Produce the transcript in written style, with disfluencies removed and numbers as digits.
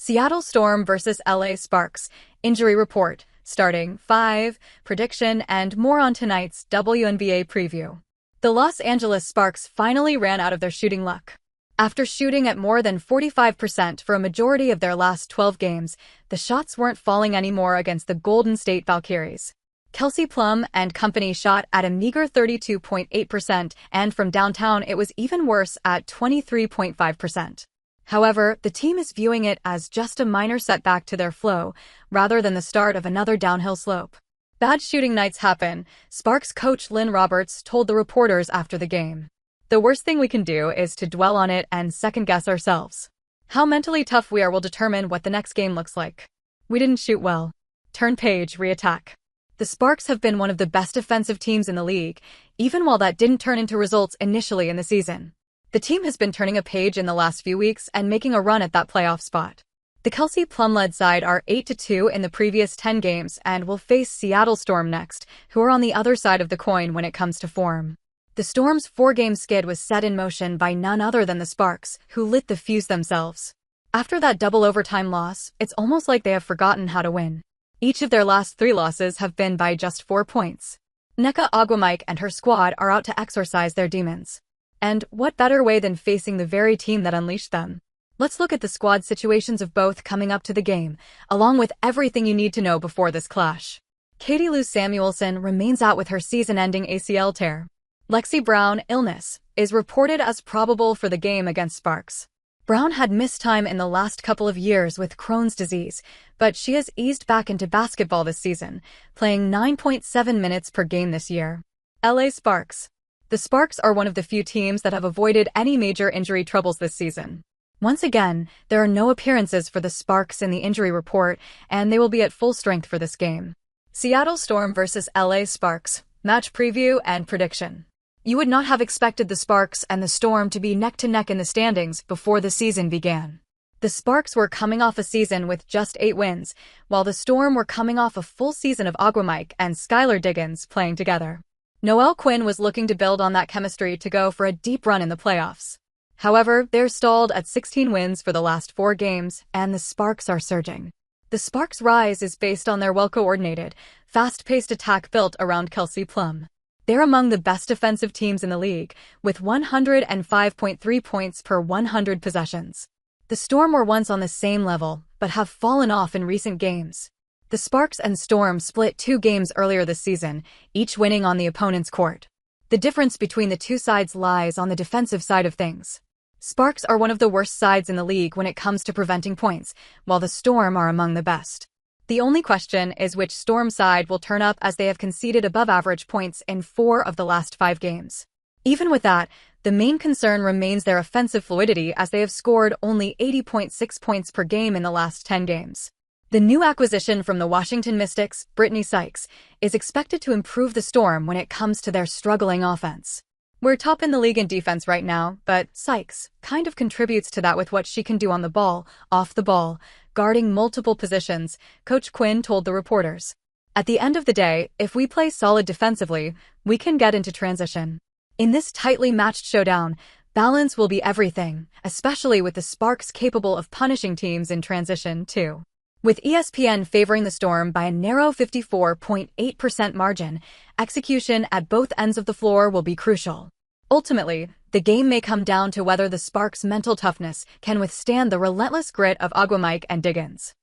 Seattle Storm versus LA Sparks. Injury report. Starting 5, prediction, and more on tonight's WNBA preview. The Los Angeles Sparks finally ran out of their shooting luck. After shooting at more than 45% for a majority of their last 12 games, the shots weren't falling anymore against the Golden State Valkyries. Kelsey Plum and company shot at a meager 32.8%, and from downtown it was even worse at 23.5%. However, the team is viewing it as just a minor setback to their flow, rather than the start of another downhill slope. Bad shooting nights happen, Sparks coach Lynn Roberts told the reporters after the game. The worst thing we can do is to dwell on it and second-guess ourselves. How mentally tough we are will determine what the next game looks like. We didn't shoot well. Turn page, re-attack. The Sparks have been one of the best defensive teams in the league, even while that didn't turn into results initially in the season. The team has been turning a page in the last few weeks and making a run at that playoff spot. The Kelsey Plum-led side are 8-2 in the previous 10 games and will face Seattle Storm next, who are on the other side of the coin when it comes to form. The Storm's 4-game skid was set in motion by none other than the Sparks, who lit the fuse themselves. After that double overtime loss, it's almost like they have forgotten how to win. Each of their last 3 losses have been by just 4 points. Nneka Ogwumike and her squad are out to exorcise their demons. And what better way than facing the very team that unleashed them? Let's look at the squad situations of both coming up to the game, along with everything you need to know before this clash. Katie Lou Samuelson remains out with her season-ending ACL tear. Lexi Brown, illness, is reported as probable for the game against Sparks. Brown had missed time in the last couple of years with Crohn's disease, but she has eased back into basketball this season, playing 9.7 minutes per game this year. LA Sparks. The Sparks are one of the few teams that have avoided any major injury troubles this season. Once again, there are no appearances for the Sparks in the injury report, and they will be at full strength for this game. Seattle Storm versus LA Sparks. Match preview and prediction. You would not have expected the Sparks and the Storm to be neck-to-neck in the standings before the season began. The Sparks were coming off a season with just 8 wins, while the Storm were coming off a full season of Ogwumike and Skylar Diggins playing together. Noelle Quinn was looking to build on that chemistry to go for a deep run in the playoffs. However, they're stalled at 16 wins for the last 4 games, and the Sparks are surging. The Sparks' rise is based on their well-coordinated, fast-paced attack built around Kelsey Plum. They're among the best defensive teams in the league, with 105.3 points per 100 possessions. The Storm were once on the same level, but have fallen off in recent games. The Sparks and Storm split 2 games earlier this season, each winning on the opponent's court. The difference between the two sides lies on the defensive side of things. Sparks are one of the worst sides in the league when it comes to preventing points, while the Storm are among the best. The only question is which Storm side will turn up, as they have conceded above-average points in 4 of the last 5 games. Even with that, the main concern remains their offensive fluidity, as they have scored only 80.6 points per game in the last 10 games. The new acquisition from the Washington Mystics, Brittany Sykes, is expected to improve the Storm when it comes to their struggling offense. We're top in the league in defense right now, but Sykes kind of contributes to that with what she can do on the ball, off the ball, guarding multiple positions, Coach Quinn told the reporters. At the end of the day, if we play solid defensively, we can get into transition. In this tightly matched showdown, balance will be everything, especially with the Sparks capable of punishing teams in transition, too. With ESPN favoring the Storm by a narrow 54.8% margin, execution at both ends of the floor will be crucial. Ultimately, the game may come down to whether the Sparks' mental toughness can withstand the relentless grit of Ogwumike and Diggins.